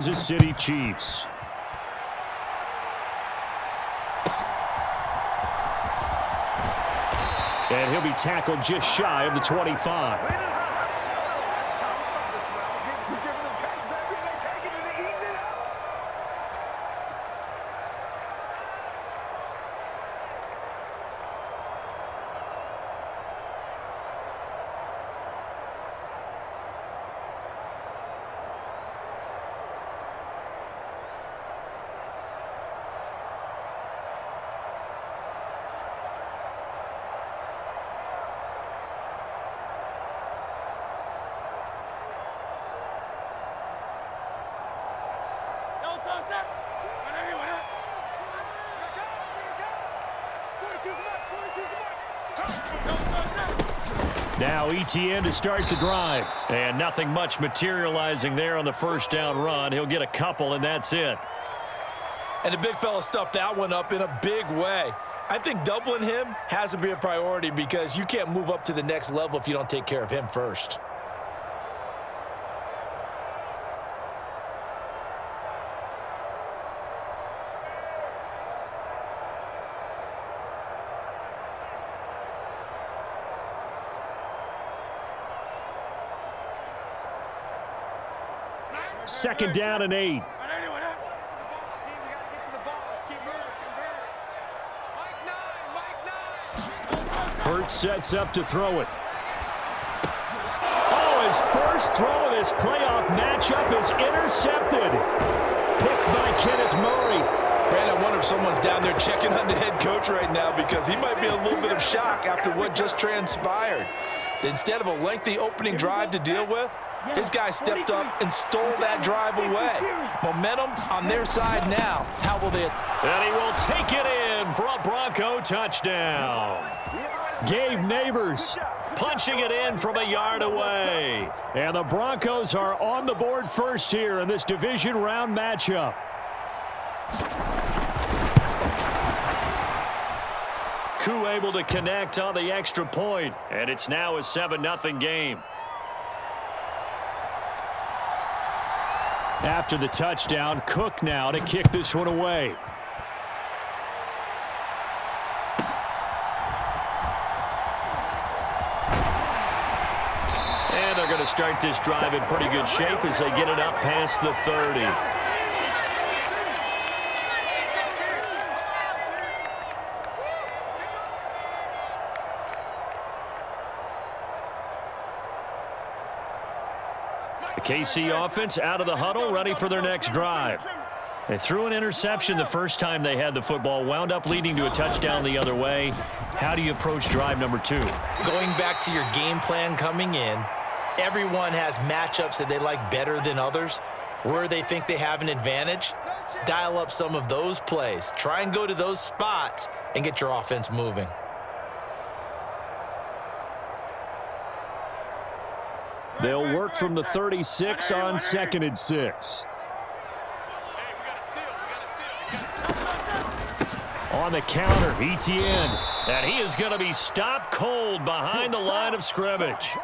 Kansas City Chiefs. And he'll be tackled just shy of the 25. Now ETN to start the drive. And nothing much materializing there on the first down run. He'll get a couple, and that's it. And the big fella stuffed that one up in a big way. I think doubling him has to be a priority because you can't move up to the next level if you don't take care of him first. Second down and 8. Hurts sets up to throw it. Oh, his first throw of this playoff matchup is intercepted. Picked by Kenneth Murray. Brandon, I wonder if someone's down there checking on the head coach right now because he might be a little bit of shock after what just transpired. Instead of a lengthy opening drive to deal with, his guy stepped up and stole that drive away. Momentum on their side now. How will they? And he will take it in for a Bronco touchdown. Gabe Neighbors punching it in from a yard away. And the Broncos are on the board first here in this division round matchup. Koo able to connect on the extra point. And it's now a 7-0 game. After the touchdown, Cook now to kick this one away. And they're going to start this drive in pretty good shape as they get it up past the 30. The KC offense out of the huddle, ready for their next drive. They threw an interception the first time they had the football, wound up leading to a touchdown the other way. How do you approach drive number 2? Going back to your game plan coming in, everyone has matchups that they like better than others. Where they think they have an advantage, dial up some of those plays. Try and go to those spots and get your offense moving. They'll work from the 36 on 2nd and 6. On the counter, ETN. And he is going to be stopped cold behind the line of scrimmage.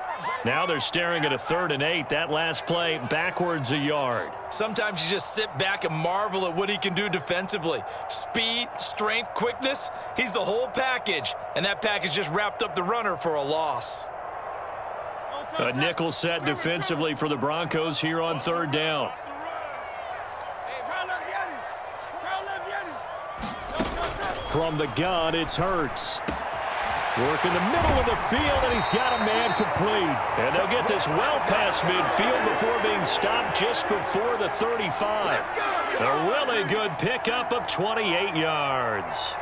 Now they're staring at a 3rd and 8. That last play backwards a yard. Sometimes you just sit back and marvel at what he can do defensively. Speed, strength, quickness. He's the whole package. And that package just wrapped up the runner for a loss. A nickel set defensively for the Broncos here on 3rd down. From the gun, it's Hurts. Work in the middle of the field, and he's got a man complete. And they'll get this well past midfield before being stopped just before the 35. A really good pickup of 28 yards.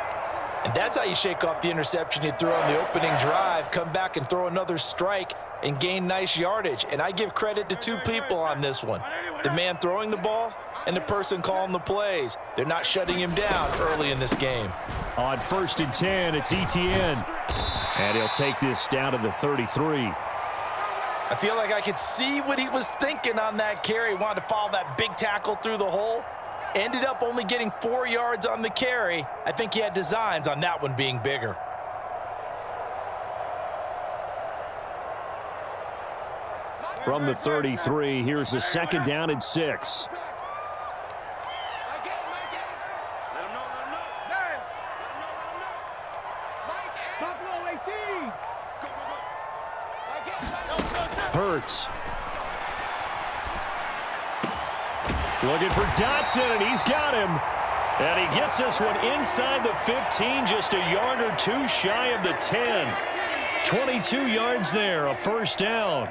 And that's how you shake off the interception you threw on the opening drive, come back and throw another strike and gain nice yardage. And I give credit to 2 people on this one. The man throwing the ball and the person calling the plays. They're not shutting him down early in this game. On 1st and 10, it's ETN. And he'll take this down to the 33. I feel like I could see what he was thinking on that carry. Wanted to follow that big tackle through the hole. Ended up only getting 4 yards on the carry. I think he had designs on that one being bigger. From the 33, here's a 2nd down and 6. Hurts. Looking for Dotson, and he's got him. And he gets this one inside the 15, just a yard or two shy of the 10. 22 yards there, a first down.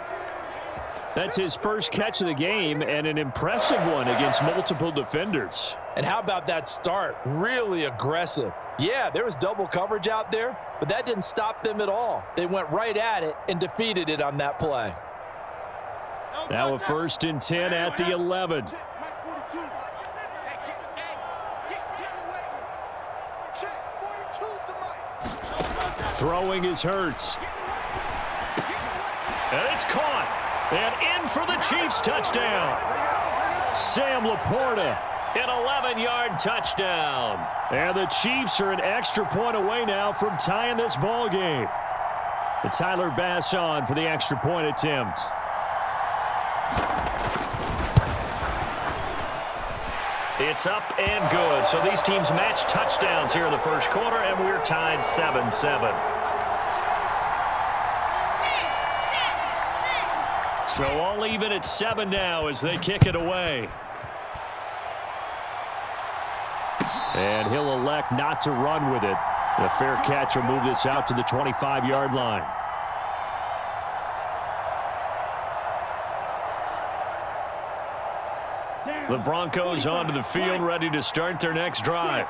That's his first catch of the game, and an impressive one against multiple defenders. And how about that start? Really aggressive. Yeah, there was double coverage out there, but that didn't stop them at all. They went right at it and defeated it on that play. Now a 1st and 10 at the 11. Throwing is Hurts. And it's caught. And in for the Chiefs touchdown. Sam Laporta, an 11-yard touchdown. And the Chiefs are an extra point away now from tying this ball game. And Tyler Bass on for the extra point attempt. It's up and good. So these teams match touchdowns here in the first quarter, and we're tied 7-7. So all even at 7 now as they kick it away. And he'll elect not to run with it. The fair catch will move this out to the 25-yard line. The Broncos onto the field, ready to start their next drive.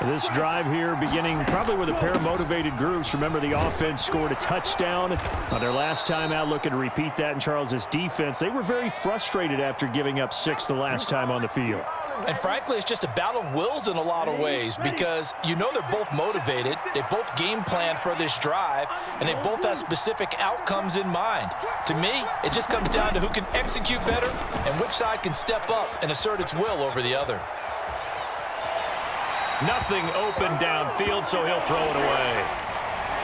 This drive here beginning probably with a pair of motivated groups. Remember, the offense scored a touchdown on their last time out, looking to repeat that in Charles's defense. They were very frustrated after giving up 6 the last time on the field. And frankly, it's just a battle of wills in a lot of ways because you know they're both motivated. They both game plan for this drive, and they both have specific outcomes in mind. To me, it just comes down to who can execute better and which side can step up and assert its will over the other. Nothing open downfield, so he'll throw it away.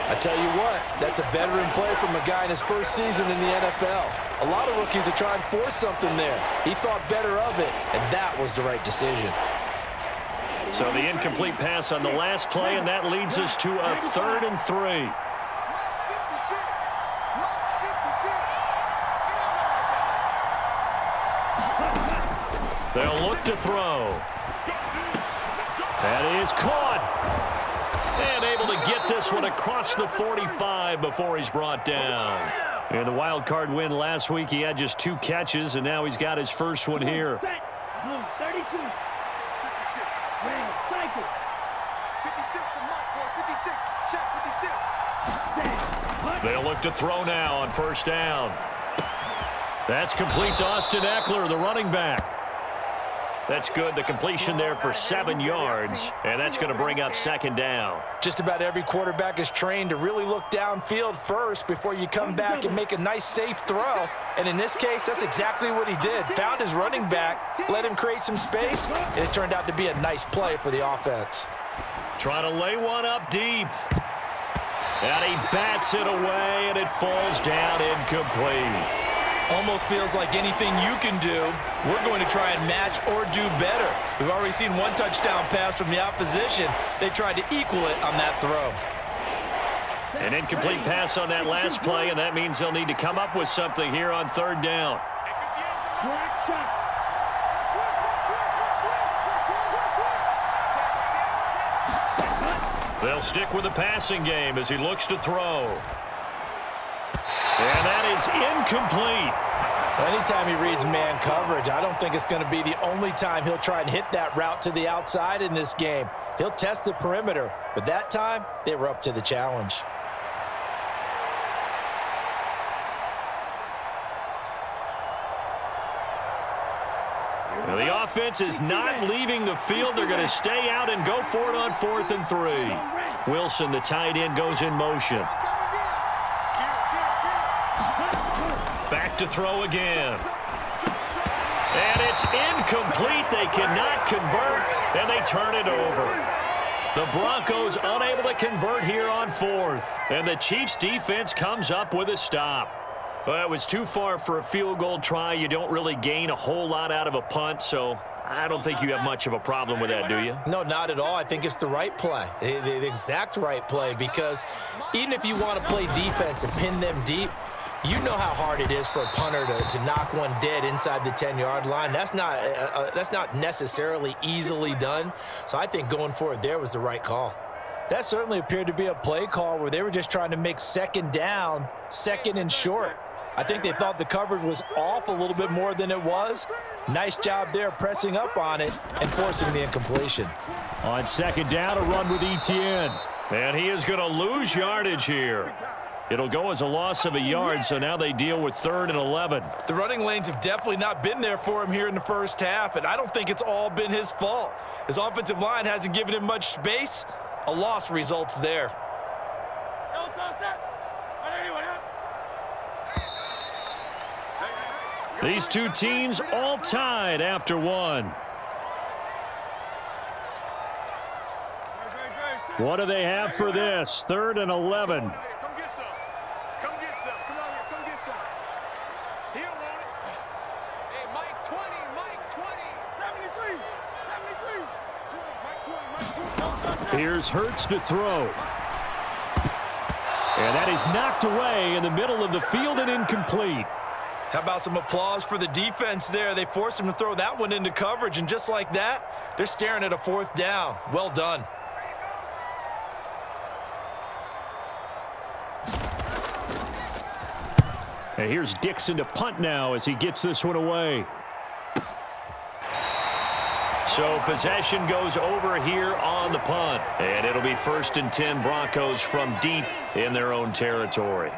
I tell you what, that's a veteran play from a guy in his first season in the NFL. A lot of rookies are trying to force something there. He thought better of it, and that was the right decision. So the incomplete pass on the last play, and that leads us to a 3rd and 3. They'll look to throw. That is caught. And able to get this one across the 45 before he's brought down. In the wild card win last week, he had just 2 catches, and now he's got his first one here. They'll look to throw now on 1st down. That's complete to Austin Eckler, the running back. That's good. The completion there for 7 yards, and that's going to bring up 2nd down. Just about every quarterback is trained to really look downfield first before you come back and make a nice, safe throw. And in this case, that's exactly what he did. Found his running back, let him create some space, and it turned out to be a nice play for the offense. Trying to lay one up deep. And he bats it away, and it falls down incomplete. Almost feels like anything you can do, we're going to try and match or do better. We've already seen 1 touchdown pass from the opposition. They tried to equal it on that throw. An incomplete pass on that last play, and that means they'll need to come up with something here on 3rd down. They'll stick with the passing game as he looks to throw. And that is incomplete. Anytime he reads man coverage, I don't think it's going to be the only time he'll try and hit that route to the outside in this game. He'll test the perimeter, but that time they were up to the challenge. Now the offense is not leaving the field. They're going to stay out and go for it on 4th and 3. Wilson, the tight end, goes in motion. Back to throw again. And it's incomplete. They cannot convert, and they turn it over. The Broncos unable to convert here on 4th. And the Chiefs' defense comes up with a stop. Well, it was too far for a field goal try. You don't really gain a whole lot out of a punt, so I don't think you have much of a problem with that, do you? No, not at all. I think it's the right play, the exact right play, because even if you want to play defense and pin them deep, You know how hard it is for a punter to knock one dead inside the 10-yard line. That's not necessarily easily done. So I think going for it there was the right call. That certainly appeared to be a play call where they were just trying to make second down, second and short. I think they thought the coverage was off a little bit more than it was. Nice job there pressing up on it and forcing the incompletion. On second down, a run with Etienne. And he is going to lose yardage here. It'll go as a loss of a yard, so now they deal with 3rd and 11. The running lanes have definitely not been there for him here in the first half, and I don't think it's all been his fault. His offensive line hasn't given him much space. A loss results there. These two teams all tied after one. What do they have for this? 3rd and 11. Here's Hurts to throw. And that is knocked away in the middle of the field and incomplete. How about some applause for the defense there? They forced him to throw that one into coverage, and just like that, they're staring at a 4th down. Well done. And here's Dixon to punt now as he gets this one away. So possession goes over here on the punt. And it'll be 1st and 10 Broncos from deep in their own territory.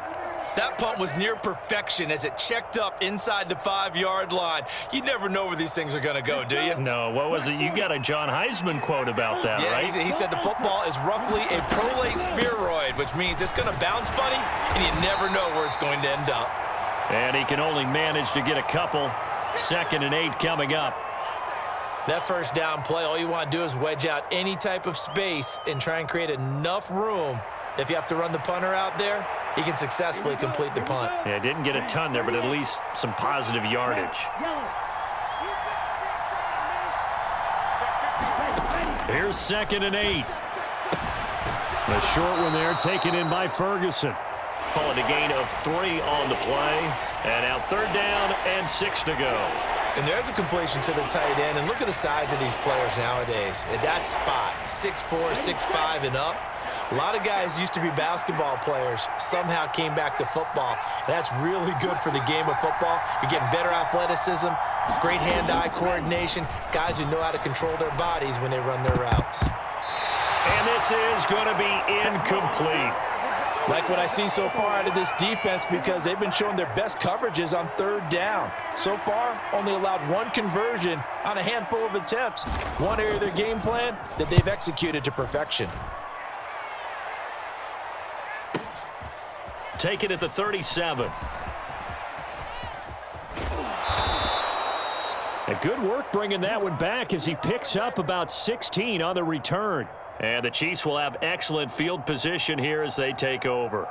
That punt was near perfection as it checked up inside the 5-yard line. You never know where these things are going to go, do you? No, what was it? You got a John Heisman quote about that, yeah, right? He said the football is roughly a prolate spheroid, which means it's going to bounce funny, and you never know where it's going to end up. And he can only manage to get a couple. 2nd and 8 coming up. That 1st down play, all you want to do is wedge out any type of space and try and create enough room. If you have to run the punter out there, he can successfully complete the punt. Yeah, didn't get a ton there, but at least some positive yardage. Here's 2nd and 8. The short one there taken in by Ferguson. Call it a gain of 3 on the play. And now 3rd down and 6 to go. And there's a completion to the tight end. And look at the size of these players nowadays. At that spot, 6'4", 6'5", and up. A lot of guys used to be basketball players, somehow came back to football. And that's really good for the game of football. You're getting better athleticism, great hand-eye coordination, guys who know how to control their bodies when they run their routes. And this is going to be incomplete. Like what I see so far out of this defense, because they've been showing their best coverages on 3rd down. So far, only allowed 1 conversion on a handful of attempts. One area of their game plan that they've executed to perfection. Take it at the 37. And good work bringing that one back as he picks up about 16 on the return. And the Chiefs will have excellent field position here as they take over.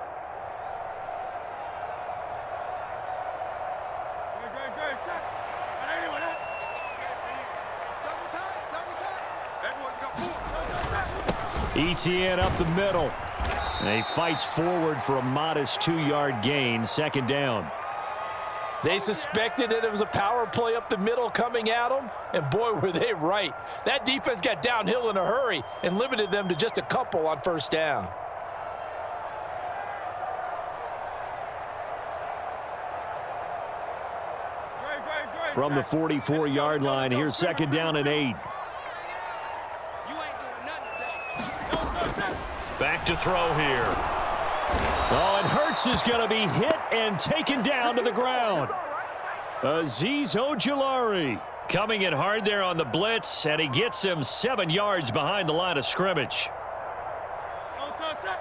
Etienne up the middle. And he fights forward for a modest 2-yard gain, 2nd down. They suspected that it was a power play up the middle coming at them, and boy, were they right. That defense got downhill in a hurry and limited them to just a couple on 1st down. From the 44-yard line, here's 2nd down and 8. Back to throw here. Oh, and Hurts is going to be hit and taken down to the ground. Azeez Ojulari coming in hard there on the blitz, and he gets him 7 yards behind the line of scrimmage.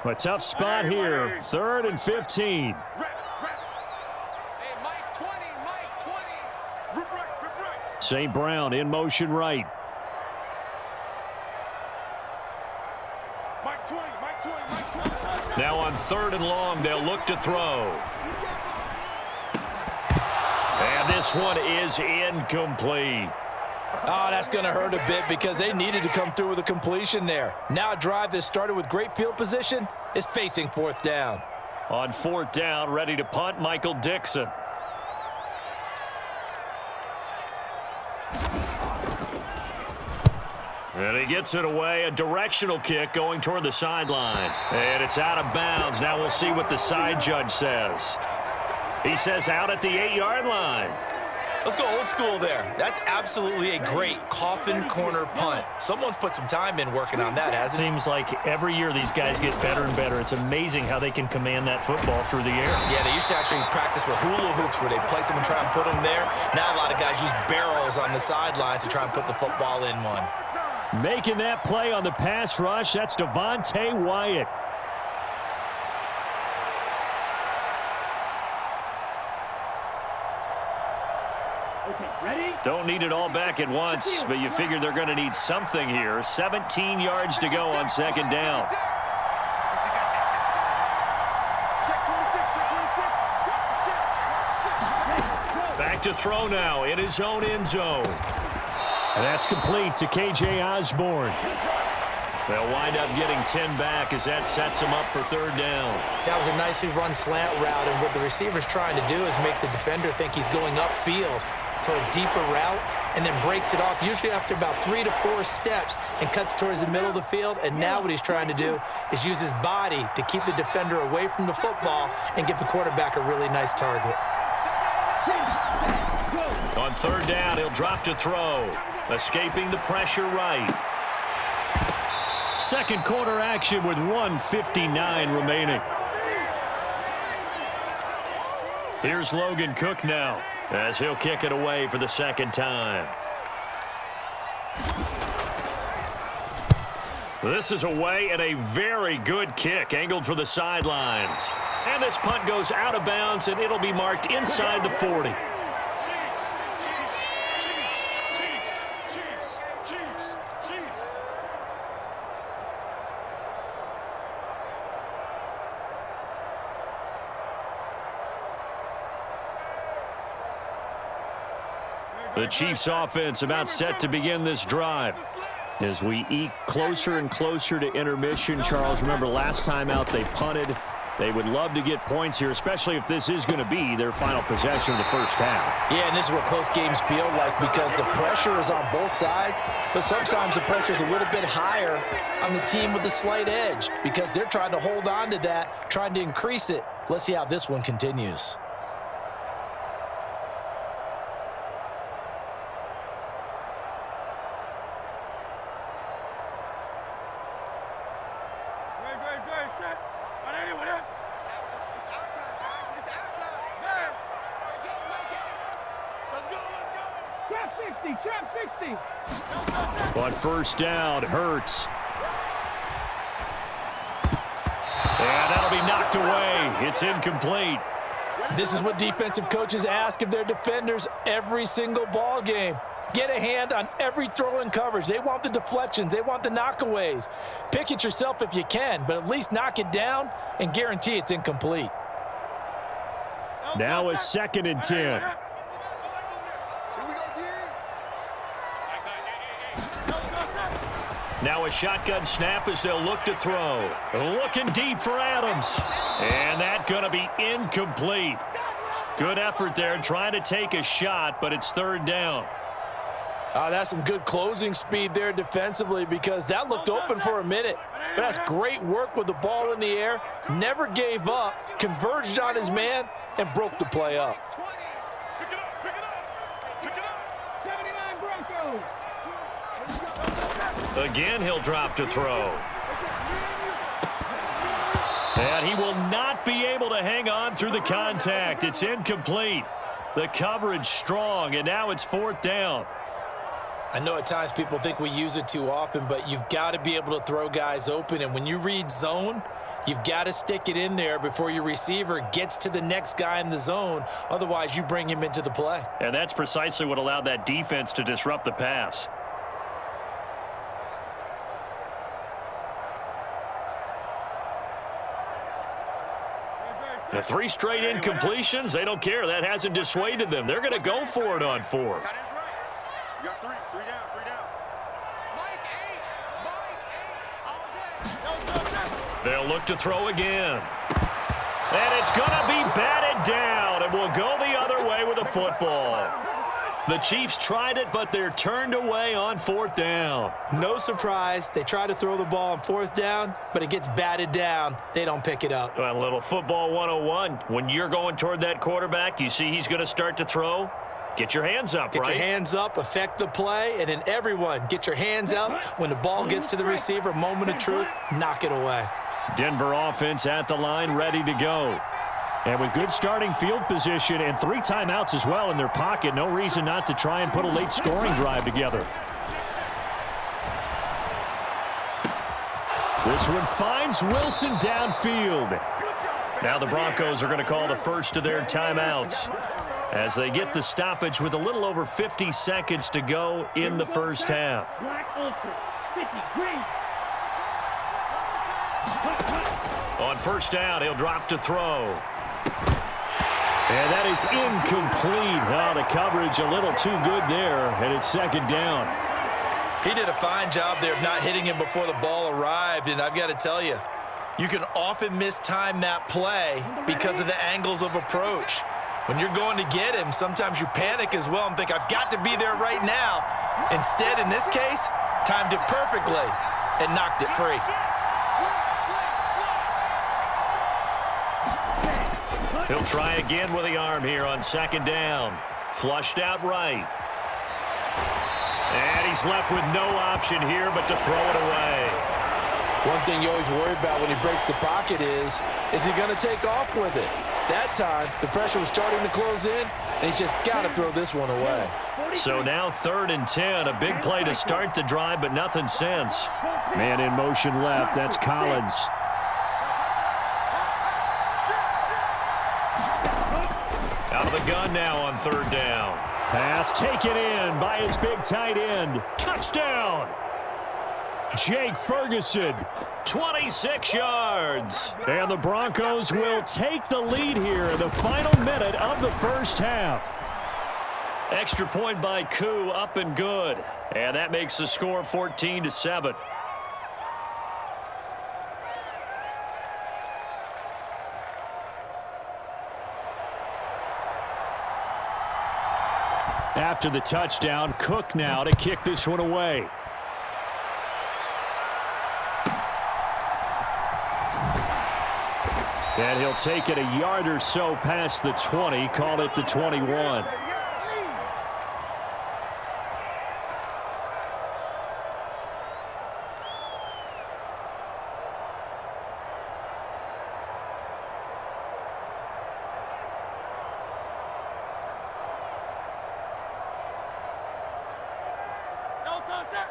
A tough spot here, 3rd and 15. St. Brown in motion right. Now on 3rd and long, they'll look to throw. And this one is incomplete. Oh, that's going to hurt a bit because they needed to come through with a completion there. Now a drive that started with great field position is facing 4th down. On 4th down, ready to punt, Michael Dixon. And he gets it away, a directional kick going toward the sideline. And it's out of bounds. Now we'll see what the side judge says. He says out at the 8-yard line. Let's go old school there. That's absolutely a great coffin corner punt. Someone's put some time in working on that, hasn't it? Seems like every year these guys get better and better. It's amazing how they can command that football through the air. Yeah, they used to actually practice with hula hoops where they place them and try and put them there. Now a lot of guys use barrels on the sidelines to try and put the football in one. Making that play on the pass rush, that's Devontae Wyatt. Don't need it all back at once, but you figure they're going to need something here. 17 yards to go on 2nd down. Back to throw now in his own end zone. And that's complete to K.J. Osborne. They'll wind up getting 10 back as that sets them up for 3rd down. That was a nicely run slant route, and what the receiver's trying to do is make the defender think he's going upfield for a deeper route and then breaks it off, usually after about 3 to 4 steps, and cuts towards the middle of the field. And now what he's trying to do is use his body to keep the defender away from the football and give the quarterback a really nice target. On 3rd down, he'll drop to throw, escaping the pressure right. 2nd quarter action with 1:59 remaining. Here's Logan Cook now, as he'll kick it away for the 2nd time. This is away and a very good kick, angled for the sidelines. And this punt goes out of bounds, and it'll be marked inside the 40. The Chiefs offense about set to begin this drive. As we eke closer and closer to intermission, Charles, remember last time out they punted. They would love to get points here, especially if this is going to be their final possession of the first half. Yeah, and this is what close games feel like because the pressure is on both sides, but sometimes the pressure is a little bit higher on the team with the slight edge because they're trying to hold on to that, trying to increase it. Let's see how this one continues. On 1st down, Hurts. And that'll be knocked away. It's incomplete. This is what defensive coaches ask of their defenders every single ball game. Get a hand on every throw in coverage. They want the deflections. They want the knockaways. Pick it yourself if you can, but at least knock it down and guarantee it's incomplete. Now a 2nd and 10. Now a shotgun snap as they'll look to throw. Looking deep for Adams. And that's going to be incomplete. Good effort there trying to take a shot, but it's 3rd down. That's some good closing speed there defensively because that looked open for a minute. But that's great work with the ball in the air. Never gave up, converged on his man, and broke the play up. Pick it up. 79 Broncos. Again, he'll drop to throw. And he will not be able to hang on through the contact. It's incomplete. The coverage strong, and now it's 4th down. I know at times people think we use it too often, but you've got to be able to throw guys open. And when you read zone, you've got to stick it in there before your receiver gets to the next guy in the zone. Otherwise, you bring him into the play. And that's precisely what allowed that defense to disrupt the pass. The 3 straight incompletions, they don't care. That hasn't dissuaded them. They're going to go for it on 4th. You got 3 down. They'll look to throw again. And it's going to be batted down, and we'll go the other way with the football. The Chiefs tried it, but they're turned away on 4th down. No surprise. They try to throw the ball on 4th down, but it gets batted down. They don't pick it up. Well, a little football 101. When you're going toward that quarterback, you see he's going to start to throw. Get your hands up, Get right? your hands up, affect the play, and then everyone get your hands up. When the ball gets to the receiver, moment of truth, knock it away. Denver offense at the line, ready to go. And with good starting field position and 3 timeouts as well in their pocket, no reason not to try and put a late scoring drive together. This one finds Wilson downfield. Now the Broncos are going to call the first of their timeouts as they get the stoppage with a little over 50 seconds to go in the first half. On first down, he'll drop to throw. And that is incomplete. Well, the coverage a little too good there, and it's 2nd down. He did a fine job there of not hitting him before the ball arrived, and I've got to tell you, you can often mistime that play because of the angles of approach. When you're going to get him, sometimes you panic as well and think, I've got to be there right now. Instead, in this case, timed it perfectly and knocked it free. He'll try again with the arm here on 2nd down. Flushed out right. And he's left with no option here but to throw it away. One thing you always worry about when he breaks the pocket is he going to take off with it? That time, the pressure was starting to close in, and he's just got to throw this one away. So now 3rd and 10, a big play to start the drive, but nothing since. Man in motion left, that's Collins. Out of the gun now on 3rd down. Pass taken in by his big tight end. Touchdown! Jake Ferguson, 26 yards. And the Broncos will take the lead here in the final minute of the first half. Extra point by Koo, up and good. And that makes the score 14-7. After the touchdown, Cook now to kick this one away. And he'll take it a yard or so past the 20, call it the 21.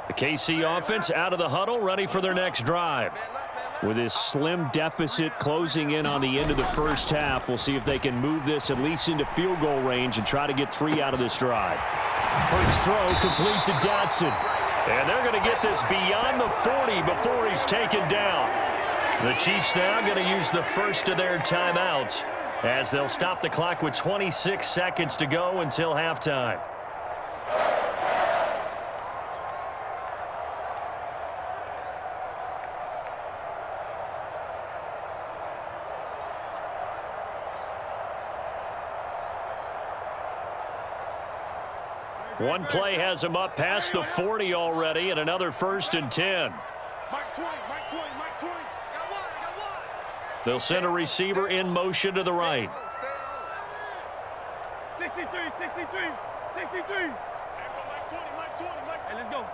The KC offense out of the huddle, ready for their next drive. With this slim deficit closing in on the end of the first half, we'll see if they can move this at least into field goal range and try to get 3 out of this drive. First throw complete to Dotson. And they're going to get this beyond the 40 before he's taken down. The Chiefs now going to use the first of their timeouts as they'll stop the clock with 26 seconds to go until halftime. One play has him up past the 40 already, and another 1st and 10. They'll send a receiver in motion to the right. 63. Hey, let's go.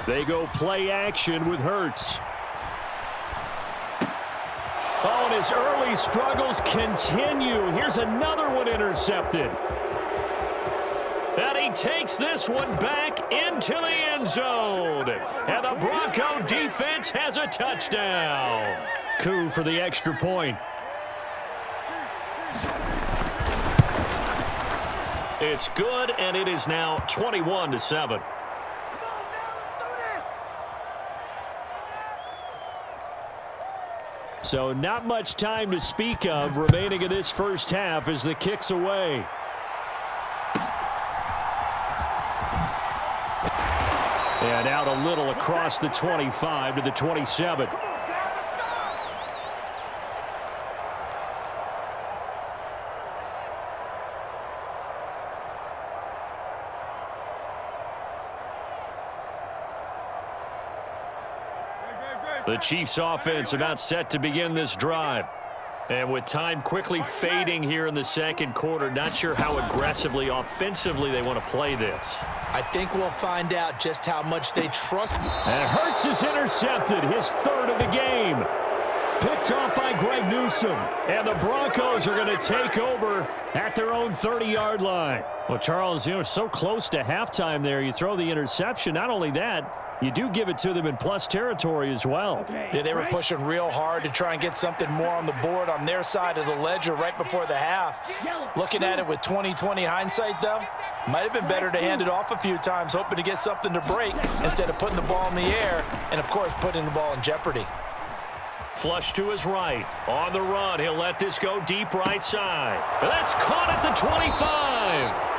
They go play action with Hurts. Oh, and his early struggles continue. Here's another one intercepted. And he takes this one back into the end zone. And the Bronco defense has a touchdown. Koo for the extra point. It's good, and it is now 21-7. So not much time to speak of remaining in this first half as the kick's away. And out a little across the 25 to the 27. The Chiefs offense about set to begin this drive. And with time quickly fading here in the second quarter, not sure how aggressively, offensively they want to play this. I think we'll find out just how much they trust. And Hurts is intercepted, his third of the game. Picked off by Greg Newsome. And the Broncos are going to take over at their own 30-yard line. Well, Charles, so close to halftime there. You throw the interception. Not only that, you do give it to them in plus territory as well. Yeah, they were pushing real hard to try and get something more on the board on their side of the ledger right before the half. Looking at it with 20/20 hindsight, though, might have been better to hand it off a few times, hoping to get something to break instead of putting the ball in the air and, of course, putting the ball in jeopardy. Flush to his right. On the run, he'll let this go deep right side. And that's caught at the 25.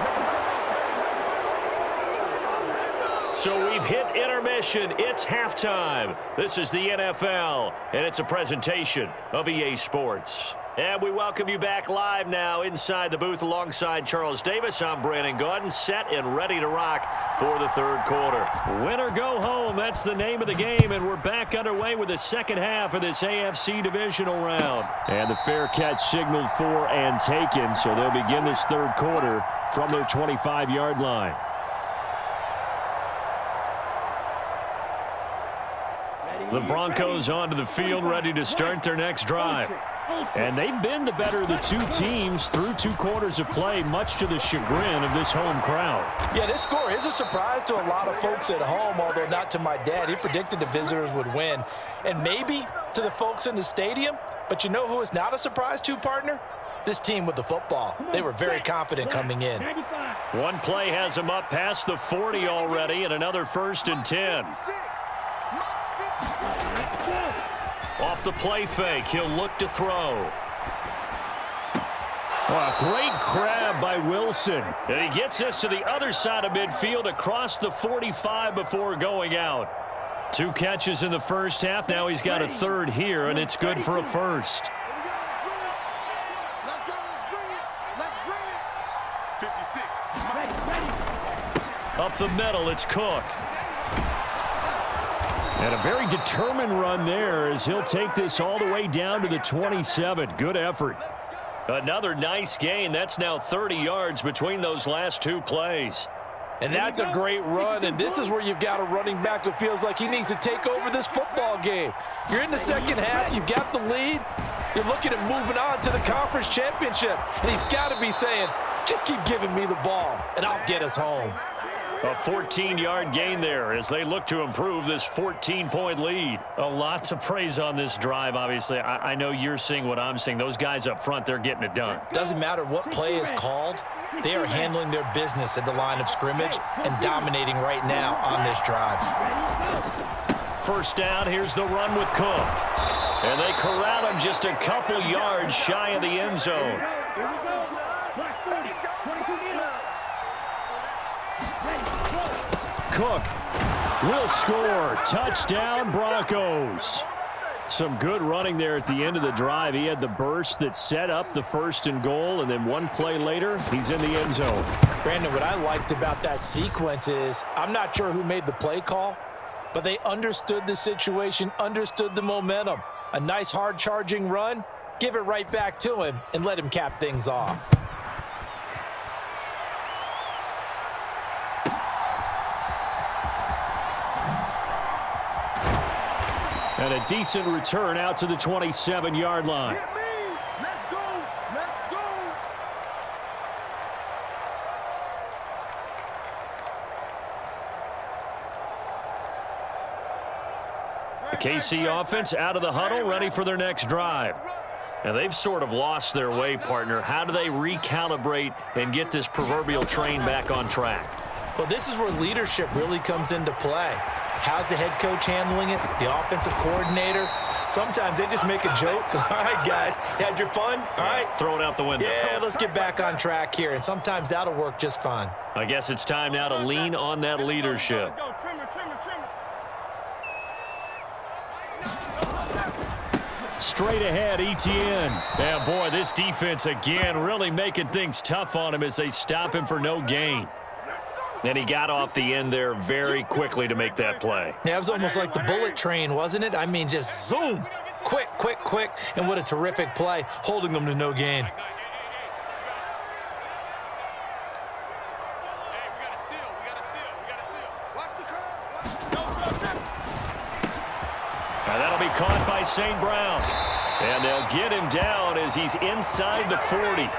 So we've hit intermission. It's halftime. This is the NFL, and it's a presentation of EA Sports. And we welcome you back live now inside the booth alongside Charles Davis. I'm Brandon Gaudin, set and ready to rock for the third quarter. Win or go home, that's the name of the game, and we're back underway with the second half of this AFC Divisional round. And the fair catch signaled for and taken, so they'll begin this third quarter from their 25-yard line. The Broncos onto the field, ready to start their next drive. And they've been the better of the two teams through 2 quarters of play, much to the chagrin of this home crowd. Yeah, this score is a surprise to a lot of folks at home, although not to my dad. He predicted the visitors would win. And maybe to the folks in the stadium. But you know who is not a surprise to, partner? This team with the football. They were very confident coming in. One play has them up past the 40 already, and another 1st and 10. Off the play fake, he'll look to throw. Oh, a great grab by Wilson. And he gets us to the other side of midfield across the 45 before going out. 2 catches in the first half. Now he's got a third here, and it's good for a first. Up the middle, it's Cook. And a very determined run there as he'll take this all the way down to the 27. Good effort. Another nice gain. That's now 30 yards between those last 2 plays. And that's a great run, and this is where you've got a running back who feels like he needs to take over this football game. You're in the second half, you've got the lead, you're looking at moving on to the conference championship, and he's got to be saying, just keep giving me the ball, and I'll get us home. A 14-yard gain there as they look to improve this 14-point lead. A lot to praise on this drive, obviously. I know you're seeing what I'm seeing. Those guys up front, they're getting it done. Doesn't matter what play is called. They are handling their business at the line of scrimmage and dominating right now on this drive. First down, here's the run with Cook. And they corral him just a couple yards shy of the end zone. Cook will score. Touchdown, Broncos. Some good running there at the end of the drive. He had the burst that set up the 1st and goal, and then 1 play later, he's in the end zone. Brandon, what I liked about that sequence is I'm not sure who made the play call, but they understood the situation, understood the momentum. A nice hard-charging run, give it right back to him, and let him cap things off. And a decent return out to the 27-yard line. Let's go. Let's go. The KC offense out of the huddle, ready for their next drive. And they've sort of lost their way, partner. How do they recalibrate and get this proverbial train back on track? Well, this is where leadership really comes into play. How's the head coach handling it? The offensive coordinator? Sometimes they just make a joke. All right, guys, had your fun? All right. Throw it out the window. Yeah, let's get back on track here. And sometimes that'll work just fine. I guess it's time now to lean on that leadership. Go, trimmer. Straight ahead, Etienne. And boy, this defense again really making things tough on him as they stop him for no gain. And he got off the end there very quickly to make that play. Yeah, it was almost like the bullet train, wasn't it? I mean, just zoom. Quick, quick, quick. And what a terrific play, holding them to no gain. Now that'll be caught by St. Brown. And they'll get him down as he's inside the 40.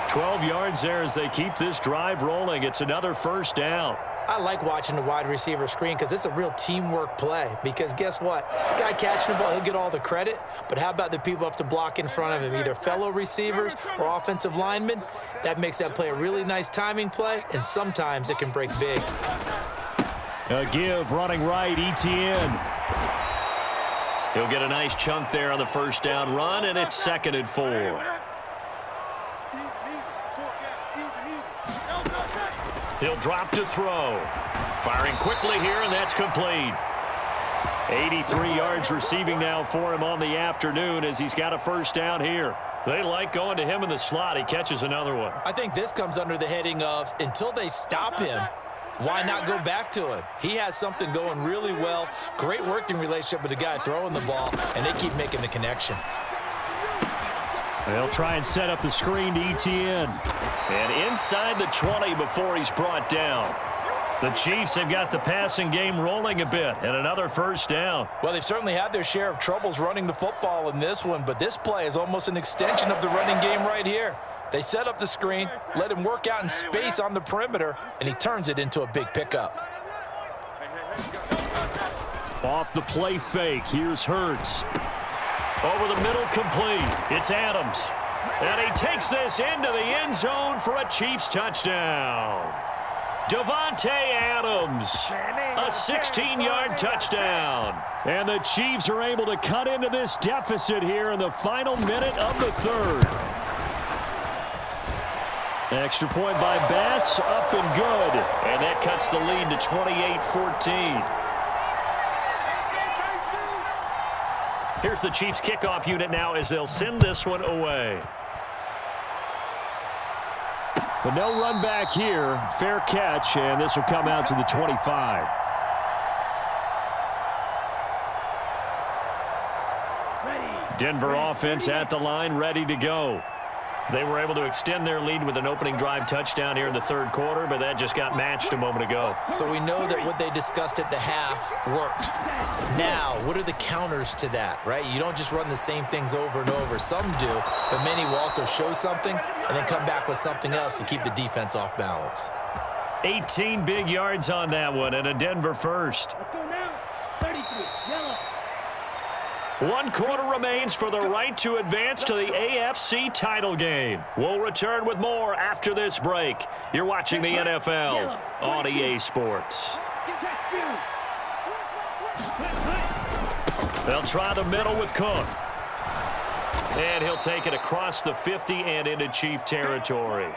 12 yards there as they keep this drive rolling. It's another first down. I like watching the wide receiver screen because it's a real teamwork play. Because guess what? The guy catching the ball, he'll get all the credit. But how about the people up to block in front of him, either fellow receivers or offensive linemen? That makes that play a really nice timing play, and sometimes it can break big. A give running right, Etienne. He'll get a nice chunk there on the first down run, and it's 2nd and 4. He'll drop to throw. Firing quickly here, and that's complete. 83 yards receiving now for him on the afternoon as he's got a first down here. They like going to him in the slot. He catches another one. I think this comes under the heading of until they stop him, why not go back to him? He has something going really well. Great working relationship with the guy throwing the ball, and they keep making the connection. They'll try and set up the screen to Etienne. And inside the 20 before he's brought down. The Chiefs have got the passing game rolling a bit, and another first down. Well, they've certainly had their share of troubles running the football in this one, but this play is almost an extension of the running game right here. They set up the screen, let him work out in space on the perimeter, and he turns it into a big pickup. Off the play fake, here's Hurts. Over the middle, complete. It's Adams. And he takes this into the end zone for a Chiefs touchdown. Davante Adams, a 16-yard touchdown. And the Chiefs are able to cut into this deficit here in the final minute of the third. Extra point by Bass, up and good. And that cuts the lead to 28-14. Here's the Chiefs kickoff unit now as they'll send this one away. But no run back here. Fair catch, and this will come out to the 25. Denver offense at the line, ready to go. They were able to extend their lead with an opening drive touchdown here in the third quarter, but that just got matched a moment ago. So we know that what they discussed at the half worked. Now, what are the counters to that, right? You don't just run the same things over and over. Some do, but many will also show something and then come back with something else to keep the defense off balance. 18 big yards on that one, and a Denver first. Let's go now. 33, yellow. 1 quarter remains for the right to advance to the AFC title game. We'll return with more after this break. You're watching the NFL on EA Sports. They'll try the middle with Cook. And he'll take it across the 50 and into Chief territory.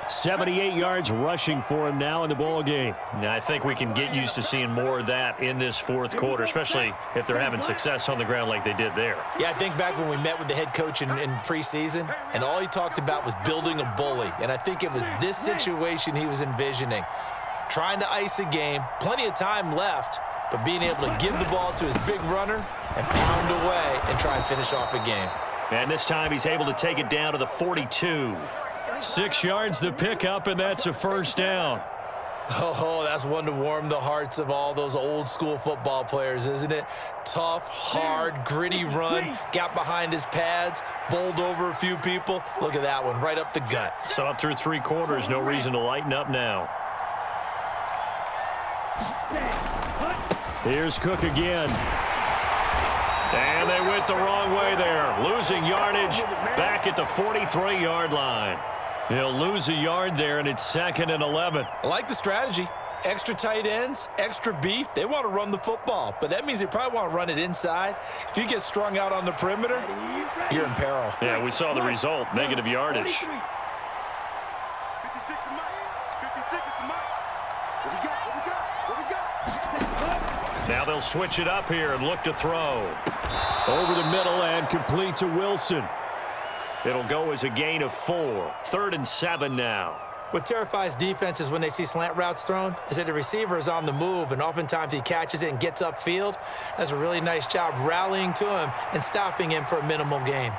78 yards rushing for him now in the ball game. Now, I think we can get used to seeing more of that in this fourth quarter, especially if they're having success on the ground like they did there. Yeah, I think back when we met with the head coach in preseason, and all he talked about was building a bully. And I think it was this situation he was envisioning. Trying to ice a game, plenty of time left, but being able to give the ball to his big runner and pound away and try and finish off a game. And this time he's able to take it down to the 42. 6 yards the pickup, and that's a first down. Oh, that's one to warm the hearts of all those old school football players, isn't it? Tough, hard, gritty run, got behind his pads, bowled over a few people. Look at that one, right up the gut. So up through 3 quarters, no reason to lighten up now. Here's Cook again. And they went the wrong way there. Losing yardage back at the 43-yard line. He'll lose a yard there, and it's 2nd and 11. I like the strategy. Extra tight ends, extra beef. They want to run the football, but that means they probably want to run it inside. If you get strung out on the perimeter, you're in peril. Yeah, we saw the result, negative yardage. 56 is mine. 56 is mine. What we got? What we got? What we got? Now they'll switch it up here and look to throw. Over the middle and complete to Wilson. It'll go as a gain of 4. 3rd and 7 now. What terrifies defenses when they see slant routes thrown is that the receiver is on the move, and oftentimes he catches it and gets upfield. Does a really nice job rallying to him and stopping him for a minimal gain.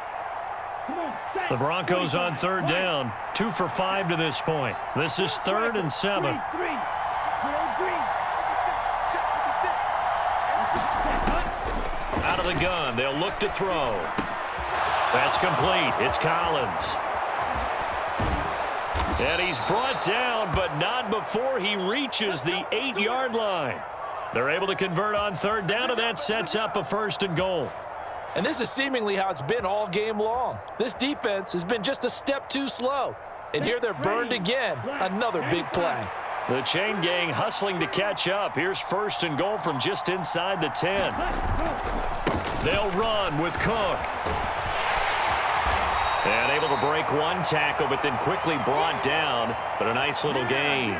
The Broncos on third down, 2 for 5 to this point. This is 3rd and 7. Out of the gun, they'll look to throw. That's complete. It's Collins. And he's brought down, but not before he reaches the 8-yard line. They're able to convert on third down, and that sets up a 1st and goal. And this is seemingly how it's been all game long. This defense has been just a step too slow. And here they're burned again. Another big play. The chain gang hustling to catch up. Here's 1st and goal from just inside the 10. They'll run with Cook. And able to break one tackle, but then quickly brought down. But a nice little gain.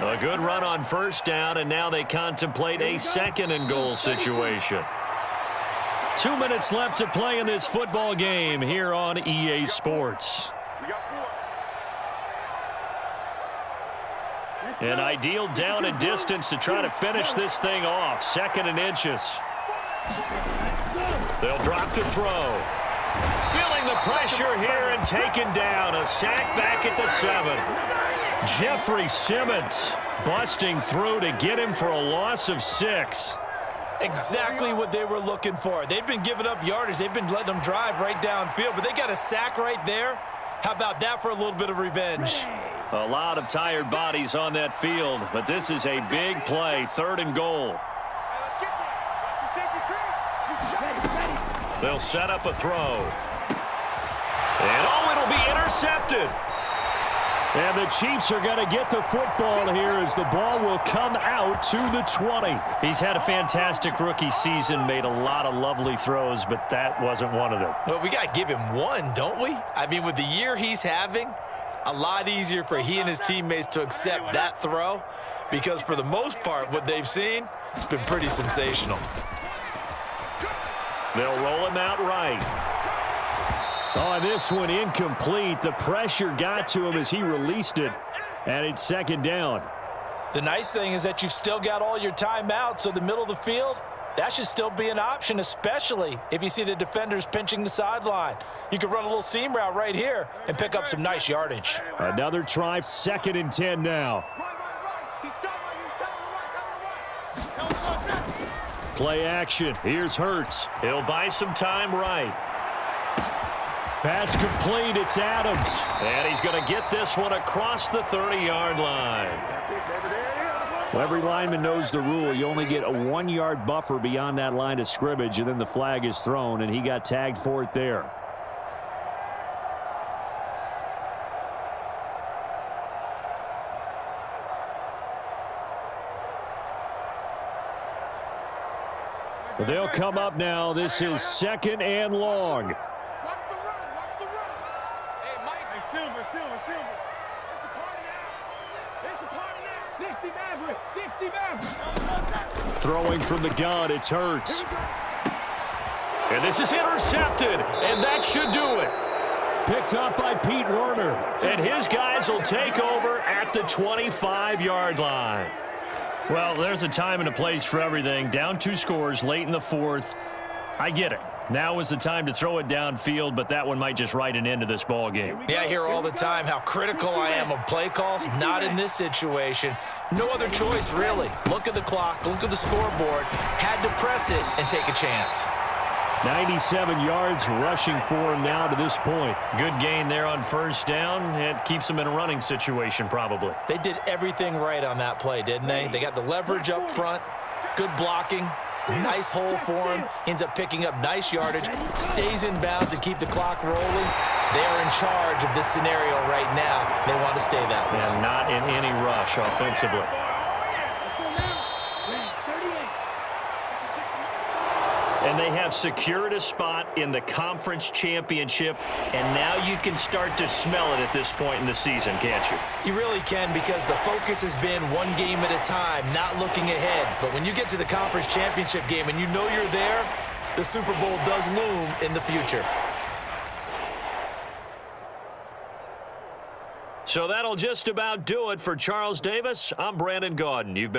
A good run on 1st down, and now they contemplate a 2nd and goal situation. 2 minutes left to play in this football game here on EA Sports. An ideal down and distance to try to finish this thing off. 2nd and inches. They'll drop to throw. Feeling the pressure here and taken down. A sack back at the 7. Jeffrey Simmons busting through to get him for a loss of 6. Exactly what they were looking for. They've been giving up yardage. They've been letting them drive right downfield, but they got a sack right there. How about that for a little bit of revenge? A lot of tired bodies on that field, but this is a big play. 3rd and goal. They'll set up a throw. And it'll be intercepted. And the Chiefs are going to get the football here as the ball will come out to the 20. He's had a fantastic rookie season, made a lot of lovely throws, but that wasn't one of them. Well, we got to give him one, don't we? I mean, with the year he's having, a lot easier for he and his teammates to accept that throw because for the most part, what they've seen, it's been pretty sensational. They'll roll him out right. Oh, this one incomplete. The pressure got to him as he released it, and it's 2nd down. The nice thing is that you've still got all your timeouts, so the middle of the field, that should still be an option, especially if you see the defenders pinching the sideline. You can run a little seam route right here and pick up some nice yardage. Another try, 2nd and 10 now. Play action. Here's Hurts. He'll buy some time right. Pass complete. It's Adams. And he's going to get this one across the 30-yard line. Well, every lineman knows the rule. You only get a 1-yard buffer beyond that line of scrimmage, and then the flag is thrown, and he got tagged for it there. They'll come up now. This is 2nd and long. Watch the run. Watch the run. Hey, Mike. Hey, Silver. It's a party now. 60 Maverick. Throwing from the gun, it's Hurts. And this is intercepted, and that should do it. Picked up by Pete Werner, and his guys will take over at the 25-yard line. Well, there's a time and a place for everything. Down 2 scores late in the 4th. I get it. Now is the time to throw it downfield, but that one might just write an end to this ball game. Yeah, I hear all the time how critical I am of play calls. Not in this situation. No other choice, really. Look at the clock. Look at the scoreboard. Had to press it and take a chance. 97 yards rushing for him now to this point. Good gain there on 1st down. It keeps him in a running situation probably. They did everything right on that play, didn't they? They got the leverage up front, good blocking, nice hole for him, ends up picking up nice yardage, stays in bounds to keep the clock rolling. They are in charge of this scenario right now. They want to stay that way. And not in any rush offensively. And they have secured a spot in the conference championship, and now you can start to smell it at this point in the season, can't you? You really can, because the focus has been one game at a time, not looking ahead. But when you get to the conference championship game and you know you're there, the Super Bowl does loom in the future. So that'll just about do it for Charles Davis. I'm Brandon Gaudin. You've been